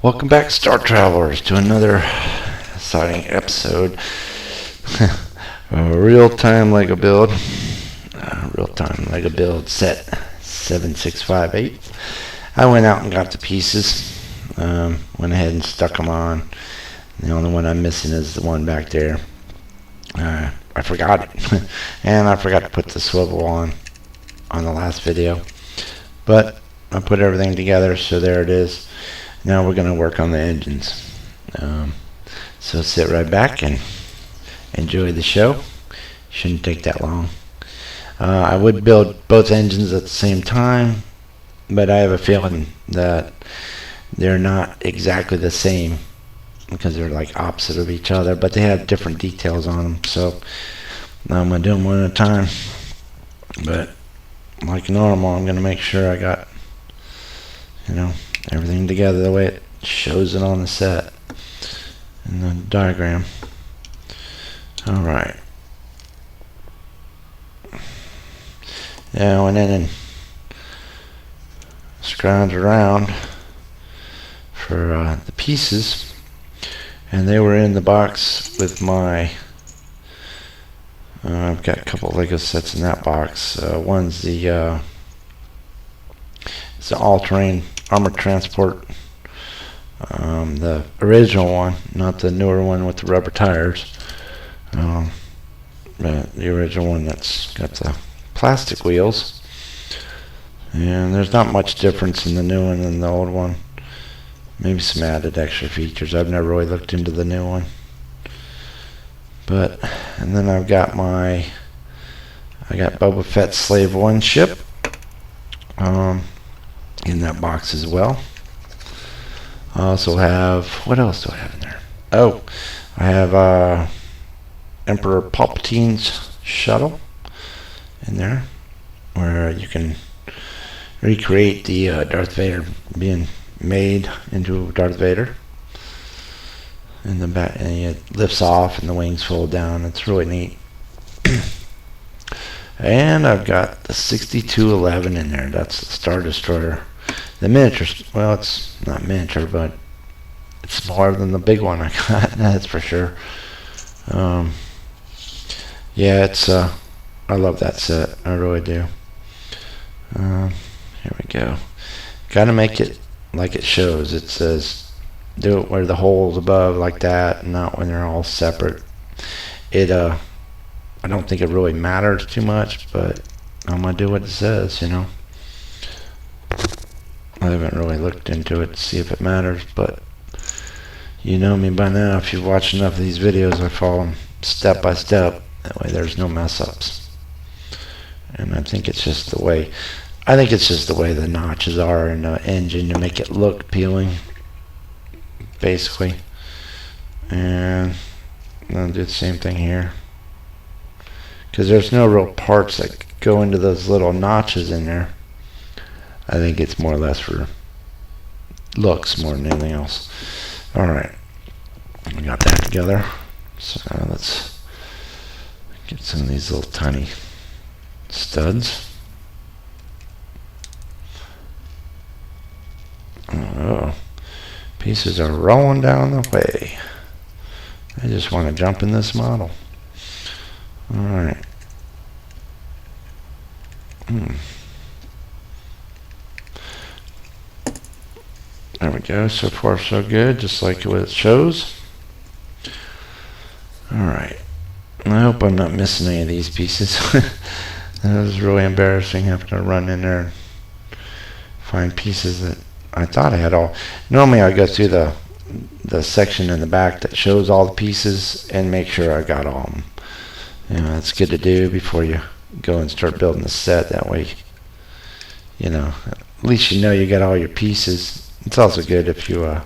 Welcome back, Star Travelers, to another exciting episode. Real-time Lego build. Real-time Lego build set 7658. I went out and got the pieces. Went ahead and stuck them on. The only one I'm missing is the one back there. I forgot it. And I forgot to put the swivel on the last video. But I put everything together, so there it is. Now we're going to work on the engines. So sit right back and enjoy the show. Shouldn't take that long. I would build both engines at the same time, but I have a feeling that they're not exactly the same because they're like opposite of each other, but they have different details on them. So I'm going to do them one at a time. But like normal, I'm going to make sure I got, everything together the way it shows it on the set in the diagram. Alright. Now I went in and scrounged around for the pieces, and they were in the box with my I've got a couple of Lego sets in that box. One's the it's the all-terrain armored transport, the original one, not the newer one with the rubber tires. But the original one that's got the plastic wheels, and there's not much difference in the new one than the old one. Maybe some added extra features. I've never really looked into the new one. But and then I've got I got Boba Fett's Slave 1 ship in that box as well. I also have, what else do I have in there? Oh, I have Emperor Palpatine's shuttle in there, where you can recreate the Darth Vader being made into Darth Vader. In the back, and it lifts off and the wings fold down. It's really neat. And I've got the 6211 in there. That's the Star Destroyer. The miniature, well, it's not miniature, but it's smaller than the big one I got. That's for sure. Yeah, it's I love that set. I really do. Here we go. Gotta make it like it shows. It says do it where the hole's above like that, and not when they're all separate. I don't think it really matters too much, but I'm gonna do what it says, I haven't really looked into it to see if it matters, but you know me by now. If you've watched enough of these videos, I follow them step by step. That way there's no mess ups. And I think it's just the way the notches are in the engine to make it look appealing, basically. And I'll do the same thing here, because there's no real parts that go into those little notches in there. I think it's more or less for looks more than anything else. Alright, we got that together. So let's get some of these little tiny studs. Oh, pieces are rolling down the way. I just want to jump in this model. Alright. There we go. So far so good, just like what it shows. Alright. I hope I'm not missing any of these pieces. That was really embarrassing having to run in there and find pieces that I thought I had all. Normally I go through the section in the back that shows all the pieces and make sure I got all of them. It's good to do before you go and start building the set. That way, at least you got all your pieces. It's also good if you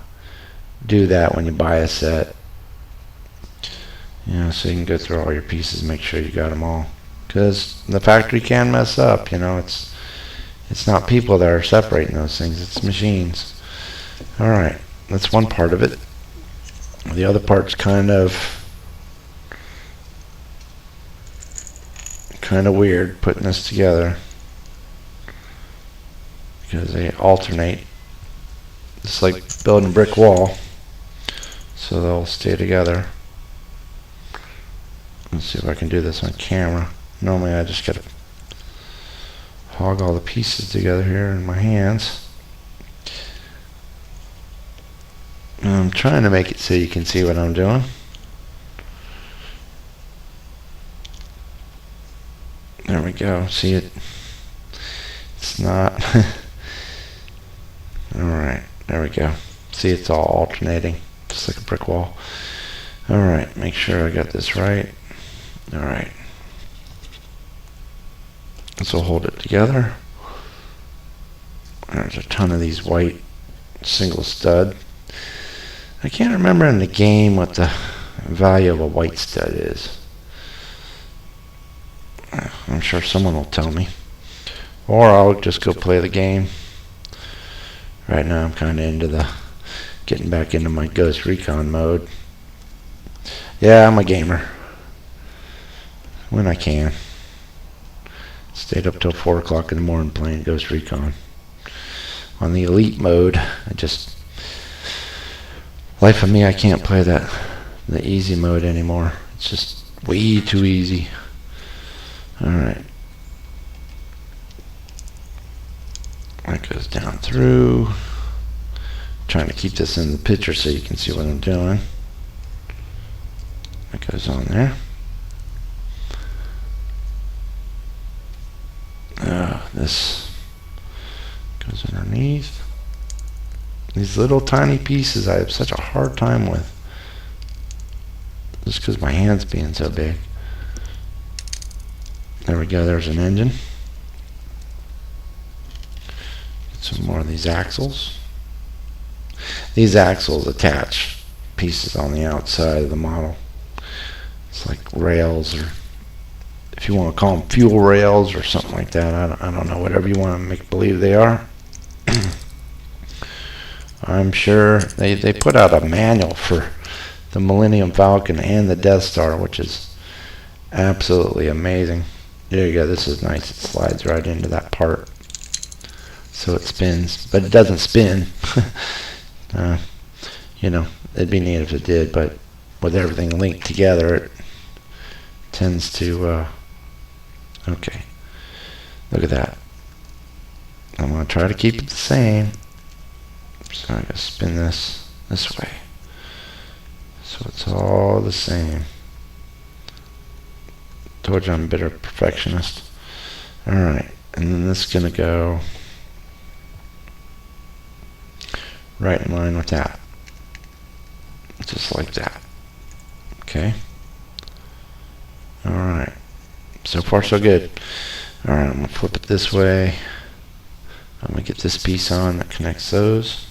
do that when you buy a set. So you can go through all your pieces and make sure you got them all. Because the factory can mess up, It's not people that are separating those things, it's machines. Alright, that's one part of it. The other part's kind of weird putting this together, because they alternate Just like building a brick wall, so they'll stay together. Let's see if I can do this on camera. Normally I just gotta hog all the pieces together here in my hands. And I'm trying to make it so you can see what I'm doing. There we go. See it? It's not. Alright, there we go. See, it's all alternating, just like a brick wall. Alright, make sure I got this right. Alright. This will hold it together. There's a ton of these white single stud. I can't remember in the game what the value of a white stud is. I'm sure someone will tell me. Or I'll just go play the game. Right now I'm kind of into getting back into my Ghost Recon mode. Yeah, I'm a gamer. When I can. Stayed up till 4 o'clock in the morning playing Ghost Recon. On the elite mode, life of me, I can't play the easy mode anymore. It's just way too easy. Alright. That goes down through. Trying to keep this in the picture so you can see what I'm doing. That goes on there. This goes underneath. These little tiny pieces I have such a hard time with. Just because my hand's being so big. There we go, there's an engine. Get some more of these axles. These axles attach pieces on the outside of the model. It's like rails, or if you want to call them fuel rails or something like that. I don't know, whatever you want to make believe they are. I'm sure they put out a manual for the Millennium Falcon and the Death Star, which is absolutely amazing. There you go, this is nice. It slides right into that part. So it spins, but it doesn't spin. You know, it'd be neat if it did, but with everything linked together, it tends to, okay. Look at that. I'm going to try to keep it the same. So I gotta spin this way. So it's all the same. Told you I'm a bit of a perfectionist. Alright, and then this is gonna go right in line with that. Just like that. Okay. Alright. So far so good. Alright, I'm gonna flip it this way. I'm gonna get this piece on that connects those.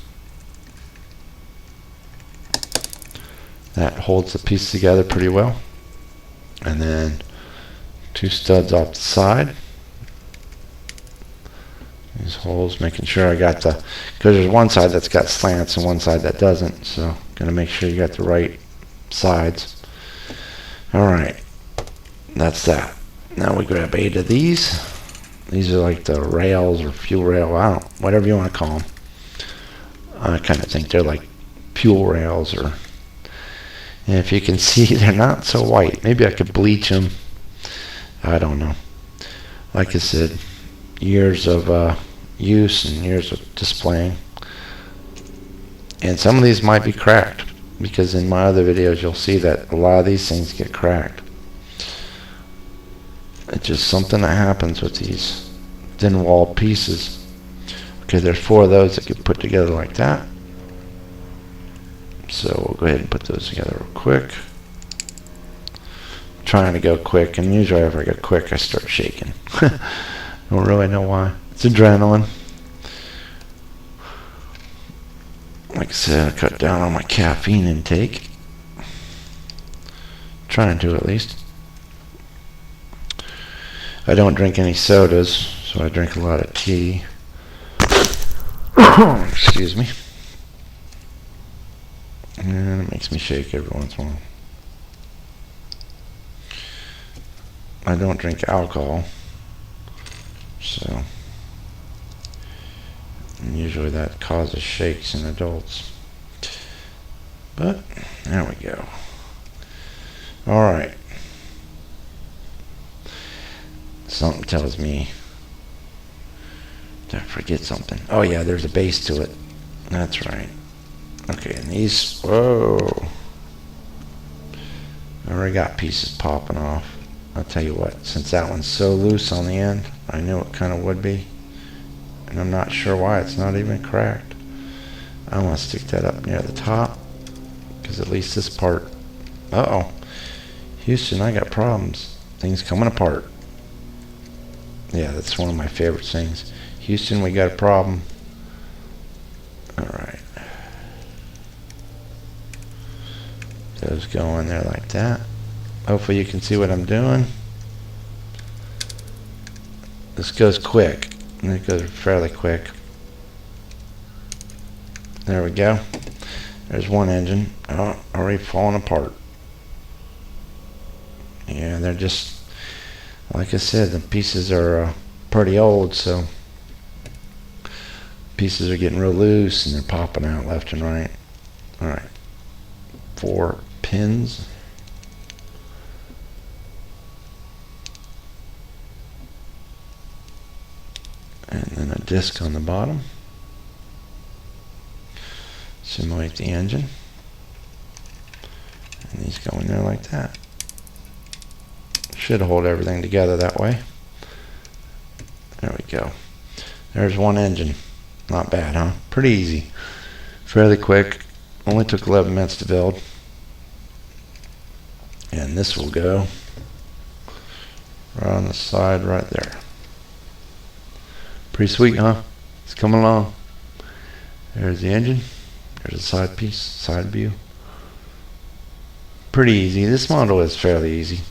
That holds the piece together pretty well. And then 2 studs off the side. These holes, making sure I got because there's one side that's got slants and one side that doesn't. So gonna make sure you got the right sides. Alright, that's that. Now we grab 8 of these. These are like the rails or fuel rail, whatever you want to call them. I kind of think they're like fuel rails, or, and if you can see, they're not so white. Maybe I could bleach them. I don't know. Like I said, years of use and years of displaying. And some of these might be cracked, because in my other videos you'll see that a lot of these things get cracked. It's just something that happens with these thin walled pieces. Okay, there's 4 of those that get put together like that. So we'll go ahead and put those together real quick. Trying to go quick, and usually if I go quick I start shaking. Don't really know why. It's adrenaline. Like I said, I cut down on my caffeine intake. Trying to, at least. I don't drink any sodas, so I drink a lot of tea. Excuse me. And it makes me shake every once in a while. I don't drink alcohol, so And usually that causes shakes in adults. But there we go. All right. Something tells me to forget something. Oh yeah, there's a base to it. That's right. Okay, and these, whoa. I already got pieces popping off. I'll tell you what, since that one's so loose on the end, I knew it kind of would be. And I'm not sure why it's not even cracked. I want to stick that up near the top, because at least this part, uh-oh. Houston, I got problems. Things coming apart. Yeah, that's one of my favorite things. Houston, we got a problem. Alright. Those go in there like that. Hopefully you can see what I'm doing. This goes quick. And it goes fairly quick. There we go. There's one engine. Oh, already falling apart. Yeah, they're just, like I said, the pieces are pretty old, so pieces are getting real loose and they're popping out left and right. Alright. 4 pins. And then a disc on the bottom. Simulate the engine. And these go in there like that. Should hold everything together that way. There we go. There's one engine. Not bad, huh? Pretty easy. Fairly quick. Only took 11 minutes to build. And this will go right on the side right there. Pretty sweet, huh? It's coming along. There's the engine. There's a side piece, side view. Pretty easy. This model is fairly easy.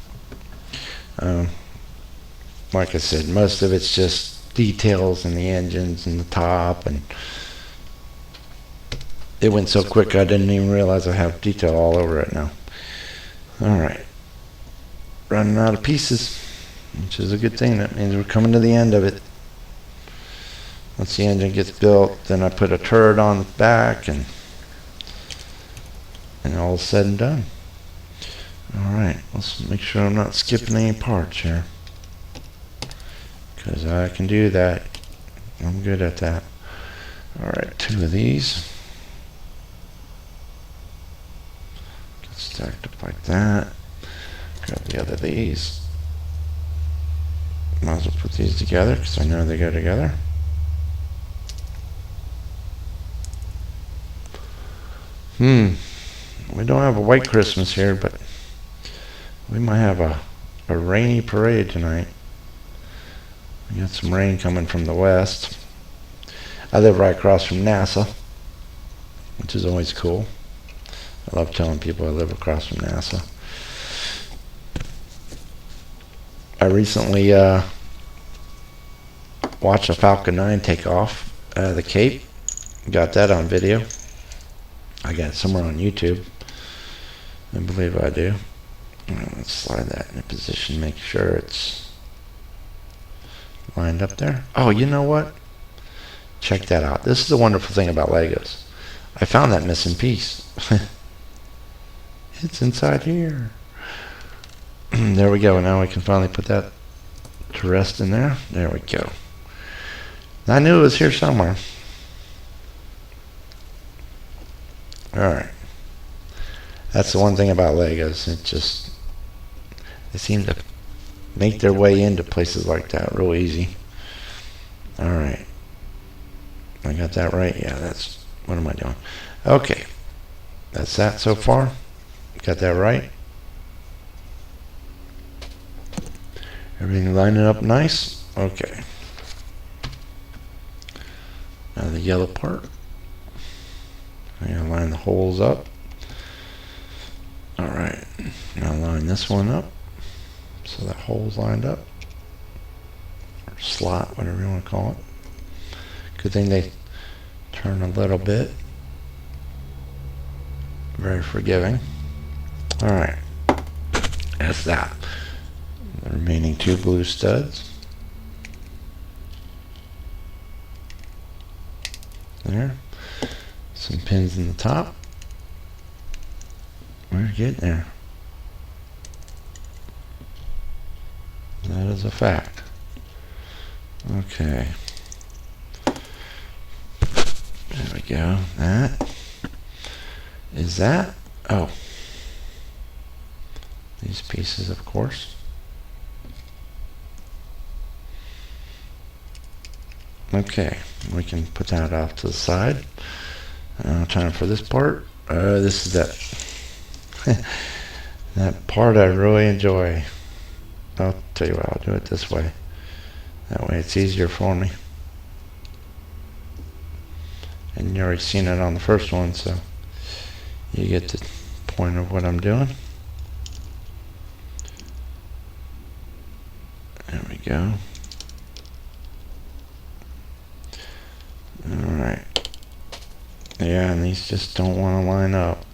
Like I said, most of it's just details in the engines and the top, and it went so quick I didn't even realize I have detail all over it now. Alright. Running out of pieces, which is a good thing. That means we're coming to the end of it. Once the engine gets built, then I put a turret on the back, and all is said and done. Alright, let's make sure I'm not skipping any parts here, because I can do that. I'm good at that. Alright, 2 of these. Get stacked up like that. Grab the other of these. Might as well put these together, because I know they go together. We don't have a white Christmas here, but we might have a rainy parade tonight. We got some rain coming from the west. I live right across from NASA, which is always cool. I love telling people I live across from NASA. I recently watched a Falcon 9 take off out of the Cape. Got that on video. I got it somewhere on YouTube. I believe I do. Let's slide that into position, make sure it's lined up there. Oh, you know what? Check that out. This is the wonderful thing about Legos. I found that missing piece. It's inside here. There we go. Now we can finally put that to rest in there. There we go. I knew it was here somewhere. Alright. That's the one thing about Legos. They seem to make their way into places like that real easy. Alright. I got that right? Yeah, that's... What am I doing? Okay. That's that so far. Got that right? Everything lining up nice? Okay. Now the yellow part. I'm going to line the holes up. Alright. Now line this one up so that hole's lined up. Or slot, whatever you want to call it. Good thing they turn a little bit. Very forgiving. Alright. That's that. The remaining 2 blue studs. there. Some pins in the top. We're getting there. That is a fact. Okay. There we go. That is that. Oh. These pieces, of course. Okay. We can put that off to the side. Time for this part. This is that that part I really enjoy. I'll tell you what, I'll do it this way. That way it's easier for me. And you already seen it on the first one, so you get the point of what I'm doing. There we go. Alright. Yeah, and these just don't want to line up.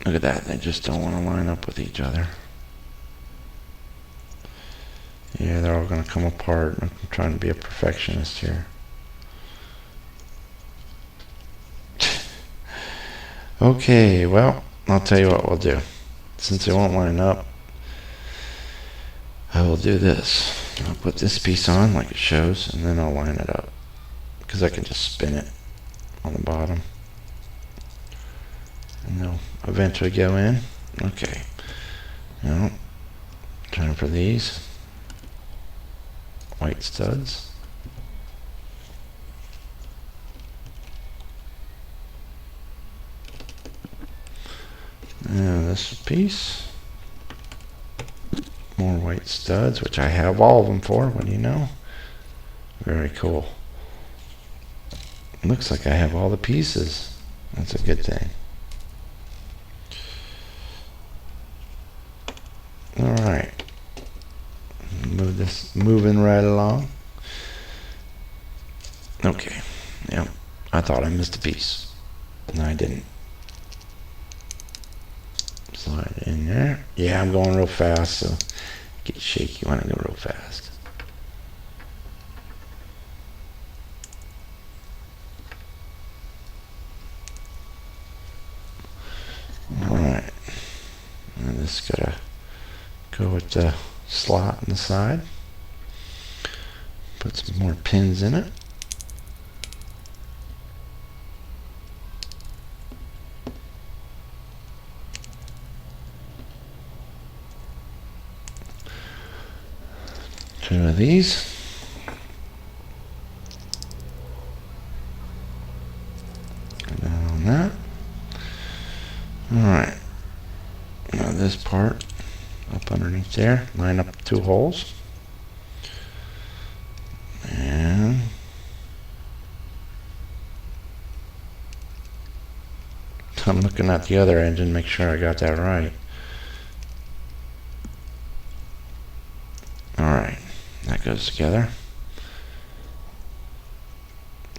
Look at that, they just don't want to line up with each other. Yeah, they're all going to come apart. I'm trying to be a perfectionist here. Okay, well, I'll tell you what we'll do. Since they won't line up, I will do this. I'll put this piece on like it shows, and then I'll line it up. Because I can just spin it on the bottom. And they'll eventually go in. Okay. Now, time for these white studs. Now this piece. More white studs, which I have all of them for. What do you know? Very cool. Looks like I have all the pieces. That's a good thing. Alright. Moving right along. Okay. Yep. I thought I missed a piece. No, I didn't. Slide it in there. Yeah, I'm going real fast, so get shaky when I go real fast. Alright. Now this gotta go with the slot in the side. Put some more pins in it. Two of these. Go down on that. Alright. Now this part up underneath there, line up 2 holes. And I'm looking at the other engine, make sure I got that right. Alright, that goes together.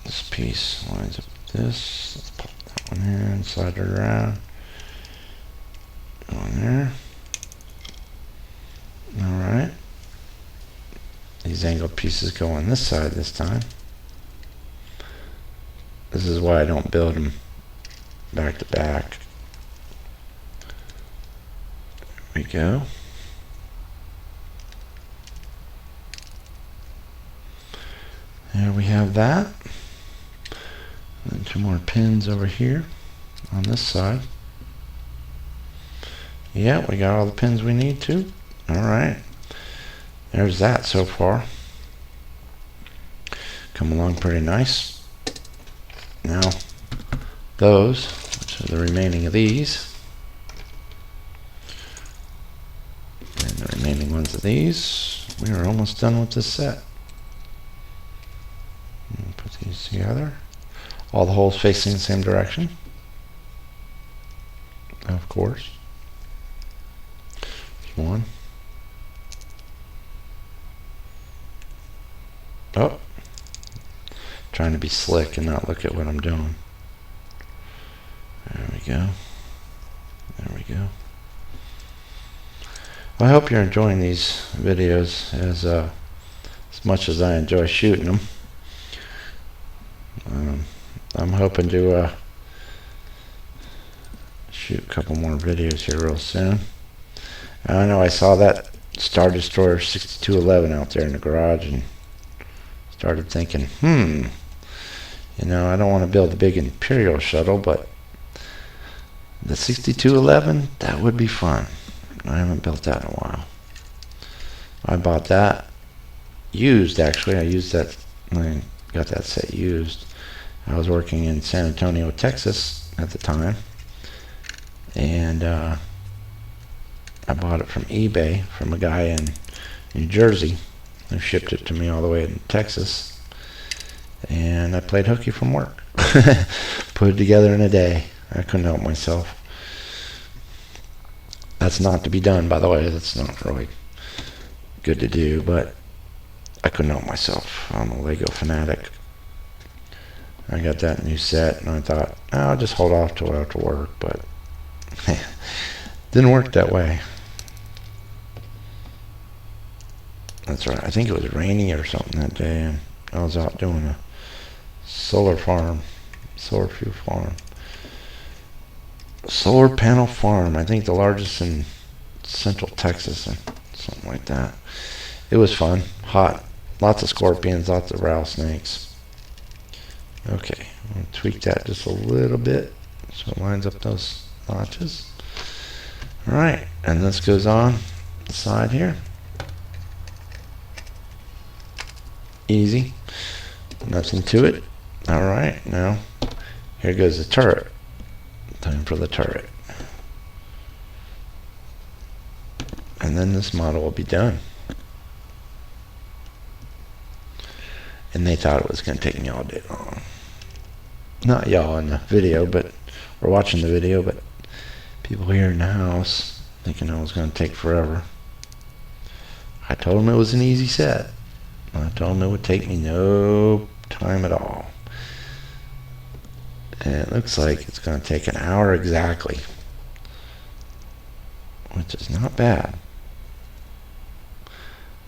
This piece lines up with this. Let's pop that one in, slide it around. Go in there. Alright. These angled pieces go on this side this time. This is why I don't build them back to back. There we go. There we have that. And 2 more pins over here on this side. Yeah, we got all the pins we need to. Alright. There's that so far. Come along pretty nice. Now, those, which are the remaining of these, and the remaining ones of these, we are almost done with this set. Put these together. All the holes facing the same direction, of course. There's one. Oh, trying to be slick and not look at what I'm doing. There we go. There we go. Well, I hope you're enjoying these videos as as much as I enjoy shooting them. I'm hoping to shoot a couple more videos here real soon. I know I saw that Star Destroyer 6211 out there in the garage and started thinking, you know, I don't want to build a big Imperial shuttle, but the 6211, that would be fun. I haven't built that in a while. I bought that used, actually. I used that, I got that set used. I was working in San Antonio, Texas at the time, and I bought it from eBay from a guy in New Jersey who shipped it to me all the way in Texas. And I played hooky from work. Put it together in a day. I couldn't help myself. That's not to be done, by the way. That's not really good to do, but I couldn't help myself. I'm a Lego fanatic. I got that new set, and I thought, I'll just hold off till after work, but didn't work that way. That's right. I think it was rainy or something that day, and I was out doing a solar fuel farm, solar panel farm. I think the largest in Central Texas, and something like that. It was fun, hot, lots of scorpions, lots of rattlesnakes. Okay, I'm gonna tweak that just a little bit so it lines up those notches. All right, and this goes on the side here. Easy, nothing to it. All right, now here goes the turret. Time for the turret. And then this model will be done. And they thought it was going to take me all day long. Not y'all in the video, but we're watching the video, but people here in the house thinking it was going to take forever. I told them it was an easy set. I told them it would take me no time at all. And it looks like it's going to take an hour exactly, which is not bad,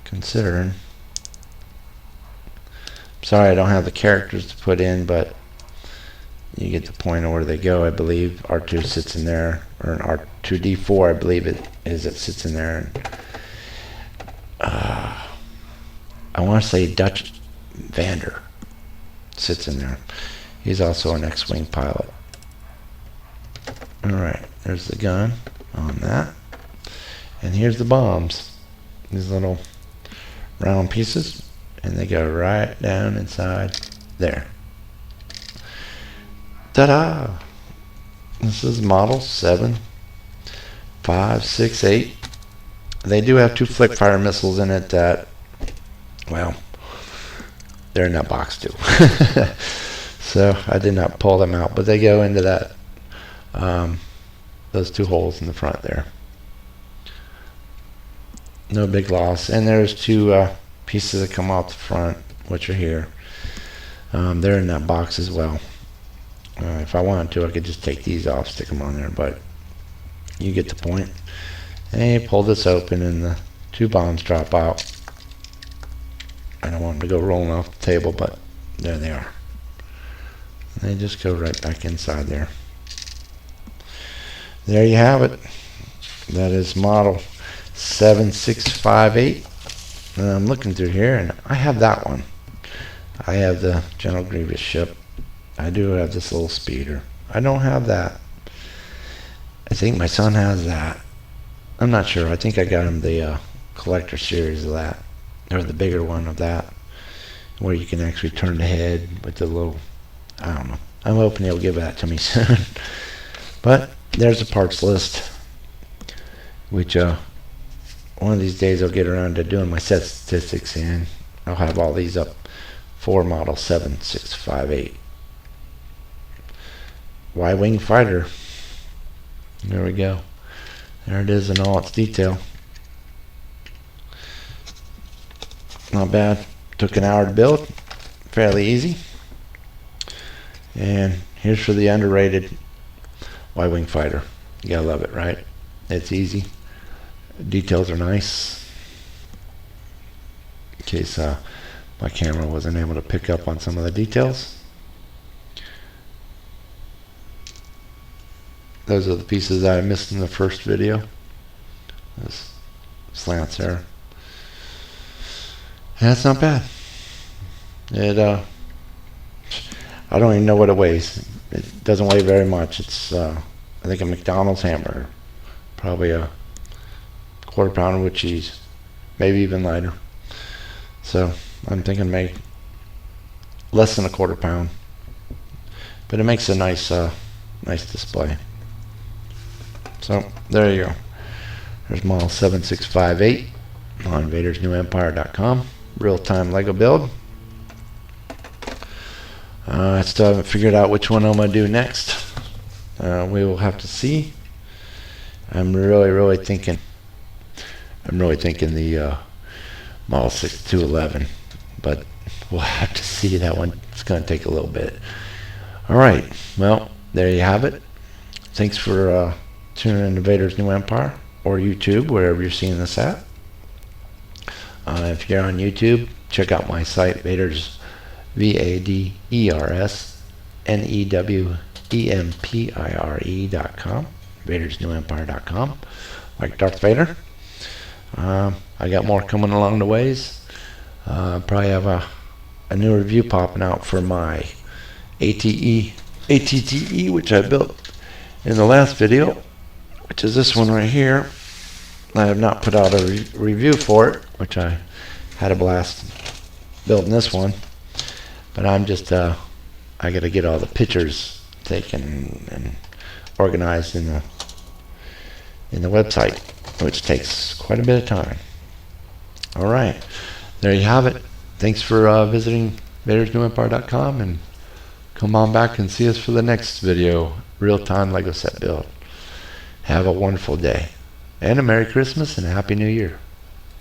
considering. Sorry I don't have the characters to put in, but you get the point of where they go. I believe R2 sits in there, or an R2D4 I believe it is, that sits in there. And I want to say Dutch Vander sits in there. He's also an X-Wing pilot. Alright, there's the gun on that. And here's the bombs. These little round pieces. And they go right down inside there. Ta-da! This is model 7568. They do have 2 flick fire missiles in it that, well, they're in that box too. So I did not pull them out, but they go into that, those 2 holes in the front there. No big loss. And there's 2 pieces that come off the front, which are here. They're in that box as well. If I wanted to, I could just take these off, stick them on there, but you get the point. And you pull this open and the 2 bombs drop out. I don't want them to go rolling off the table, but there they are. And they just go right back inside there. There you have it. That is model 7658. And I'm looking through here, and I have that one. I have the General Grievous ship. I do have this little speeder. I don't have that. I think my son has that. I'm not sure. I think I got him the collector series of that, or the bigger one of that, where you can actually turn the head with the little, I don't know. I'm hoping he'll give that to me soon. But there's a parts list, which one of these days I'll get around to doing my set statistics, and I'll have all these up for model 7658. Y-Wing fighter. There we go. There it is in all its detail. Not bad. Took an hour to build. Fairly easy. And here's for the underrated Y-Wing fighter. You gotta love it, right? It's easy. Details are nice. In case my camera wasn't able to pick up on some of the details. Those are the pieces that I missed in the first video. Those slants there. And that's not bad. It I don't even know what it weighs. It doesn't weigh very much. It's I think a McDonald's hamburger, probably a quarter pounder with cheese, maybe even lighter. So I'm thinking maybe less than a quarter pound, but it makes a nice nice display. So there you go. There's model 7658 on InvadersNewEmpire.com. Real-time Lego build. I still haven't figured out which one I'm going to do next. We will have to see. I'm really thinking the Model 6211, but we'll have to see. That one, it's going to take a little bit. Alright, well, there you have it. Thanks for tuning in to Vader's New Empire, or YouTube, wherever you're seeing this at. If you're on YouTube, check out my site, Vader's VadersNewEmpire.com, VadersNewEmpire.com, like Darth Vader. I got more coming along the ways. Probably have a new review popping out for my ATTE, which I built in the last video, which is this one right here. I have not put out a review for it, which I had a blast building this one. But I'm just, I got to get all the pictures taken and organized in the website, which takes quite a bit of time. All right, there you have it. Thanks for visiting VadersNewEmpire.com, and come on back and see us for the next video, real-time Lego set build. Have a wonderful day, and a Merry Christmas and a Happy New Year.